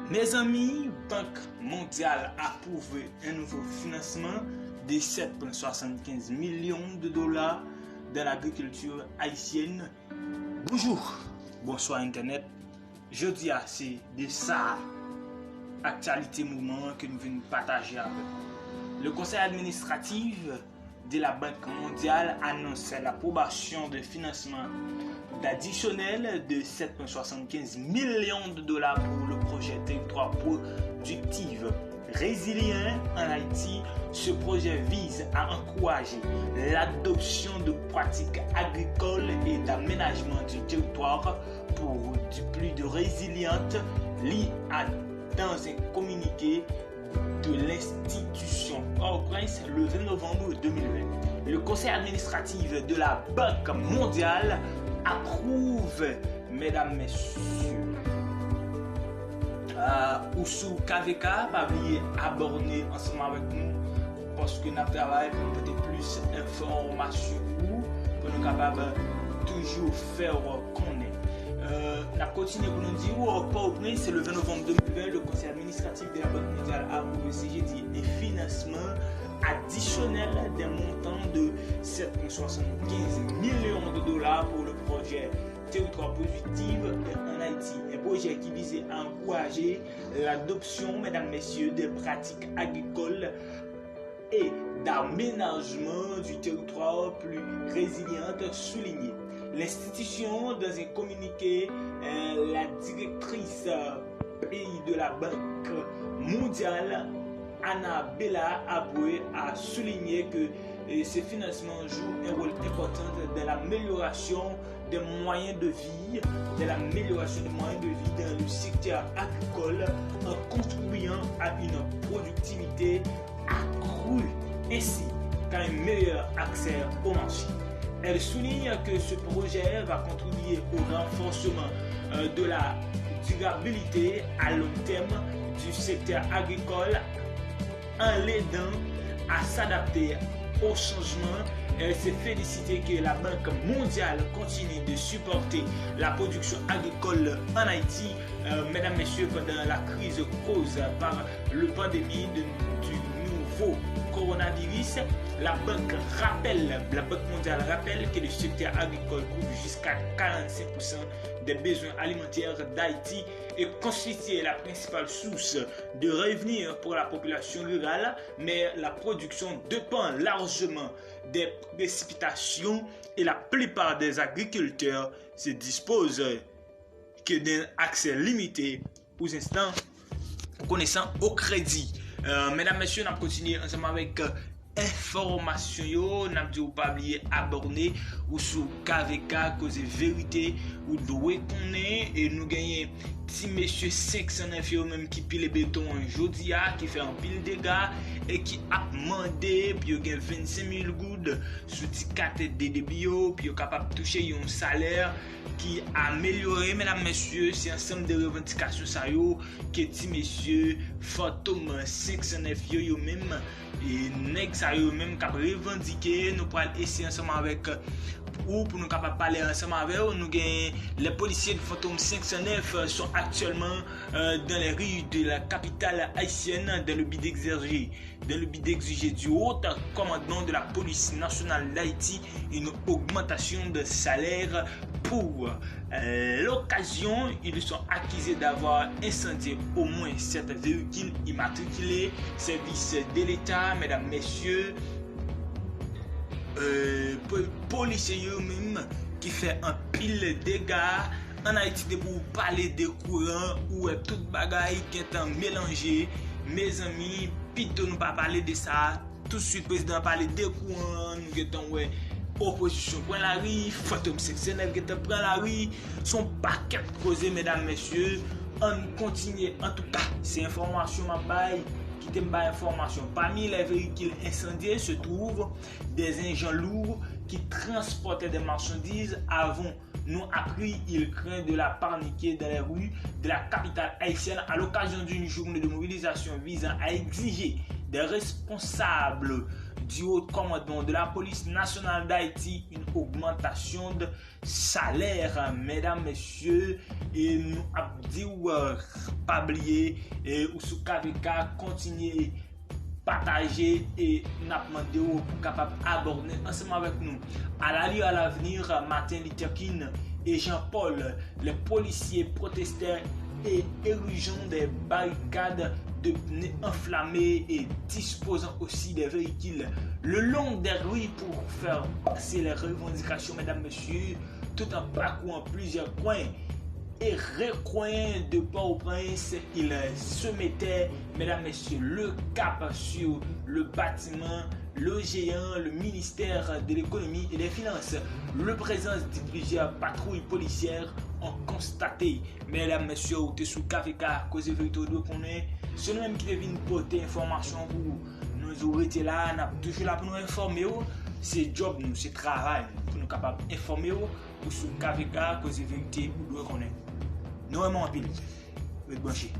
Mes amis, Banque mondiale a approuvé un nouveau financement de 7,75 millions de dollars dans l'agriculture haïtienne. Bonjour, bonsoir Internet. Jeudi, c'est de ça, actualité mouvement que nous venons partager avec vous. Le conseil administratif de la Banque mondiale annonce l'approbation de financement d'additionnel de 7,75 millions de dollars pour le projet Territoire productif résilient en Haïti. Ce projet vise à encourager l'adoption de pratiques agricoles et d'aménagement du territoire pour du plus de résiliente, lit dans un communiqué de l'institution Port-au-Prince le 20 novembre 2020. Le conseil administratif de la Banque mondiale approuve, mesdames, messieurs, Oussou KVK, pas oublier abonner ensemble avec nous parce que nous travaillons pour peut-être plus d'informations pour nous capables toujours faire connaître. On a continué pour nous dire au Port-au-Prince, c'est le 20 novembre 2020, le conseil administratif de la Banque mondiale a approuvé des financements additionnels d'un montant de 7,75 millions de dollars pour le projet Territoire positif en Haïti. Un projet qui visait à encourager l'adoption, mesdames, messieurs, des pratiques agricoles et d'aménagement du territoire plus résiliente, souligné. L'institution, dans un communiqué, la directrice pays de la Banque mondiale, Anna Bella Aboué, a souligné que ces financements jouent un rôle important dans l'amélioration des moyens de vie, dans le secteur agricole, en contribuant à une productivité accrue ainsi qu'à un meilleur accès au marché. Elle souligne que ce projet va contribuer au renforcement de la durabilité à long terme du secteur agricole en l'aidant à s'adapter au changement. Elle s'est félicitée que la Banque mondiale continue de supporter la production agricole en Haïti, mesdames, messieurs, pendant la crise causée par la pandémie du nouveau coronavirus. La Banque mondiale rappelle que le secteur agricole couvre jusqu'à 45% des besoins alimentaires d'Haïti et constitue la principale source de revenus pour la population rurale, mais la production dépend largement des précipitations et la plupart des agriculteurs se disposent que d'un accès limité aux instants connaissant au crédit. Mesdames, messieurs, on a continué ensemble avec information, n'a dit ou pas oublier abonner ou sous KVK cause vérité ou doit connaître et nous gagner petit monsieur 509 même qui pile béton un jodia qui fait un pile dégâts et qui a demandé puis gagne 25 000 gouttes sous 4 de bio puis capable toucher un salaire qui amélioré. Mesdames, messieurs, c'est ensemble de revendications ça yo que petit monsieur fantôme 509 yo même et nèg ça yo même cap revendiquer. Nous pour essayer ensemble avec ou pour nous capable parler ensemble avec eux. Nous gagne les policiers de Fantôme 509 sont actuellement dans les rues de la capitale haïtienne dans le but d'exiger du haut commandement de la police nationale d'Haïti une augmentation de salaire. Pour l'occasion, ils sont accusés d'avoir incendié au moins 7 véhicules immatriculés, service de l'État, mesdames, messieurs, policiers eux-mêmes qui fait un pile de dégâts en Haïti de pour parler de courant ou toute bagaille qui est mélangé. Mes amis, plutôt nous pas parler de ça. Tout de suite, président parler de courant, nous étant ouais. Opposition prend la rue, Fantôme 509 qui prend la rue, son paquet causé, mesdames, messieurs. On continue, en tout cas, c'est information ma baille qui t'aime pas information. Parmi les véhicules incendiés se trouvent des engins lourds qui transportaient des marchandises. Avant, nous appris, il craint de la paniquer dans les rues de la capitale haïtienne à l'occasion d'une journée de mobilisation visant à exiger des responsables du haut commandement de la police nationale d'Haïti une augmentation de salaire, mesdames, messieurs, et nous avons dit pas oublier ou sous KVK continuer partager et nous avons demandé pour capable aborder ensemble avec nous à l'avenir Martin Luther King et Jean-Paul, les policiers protestèrent et érigeant des barricades de pneus enflammés et disposant aussi des véhicules le long des rues pour faire passer les revendications, mesdames, messieurs, tout en parcourant plusieurs coins et recoins de Port-au-Prince. Il se mettait, mesdames, messieurs, le cap sur le bâtiment, le géant, le ministère de l'économie et des finances. Le présence de plusieurs patrouilles policières ont constaté, mesdames, messieurs, ou sous KVK, cause vérité de connaître, c'est nous-mêmes qui devons porter information pour nous arrêter là, nous sommes toujours là pour nous informer. C'est job nous, c'est travail pour nous capables d'informer ou sous KVK, cause vérité ou de connaître. Nous aimons en pile. Vous êtes branchés.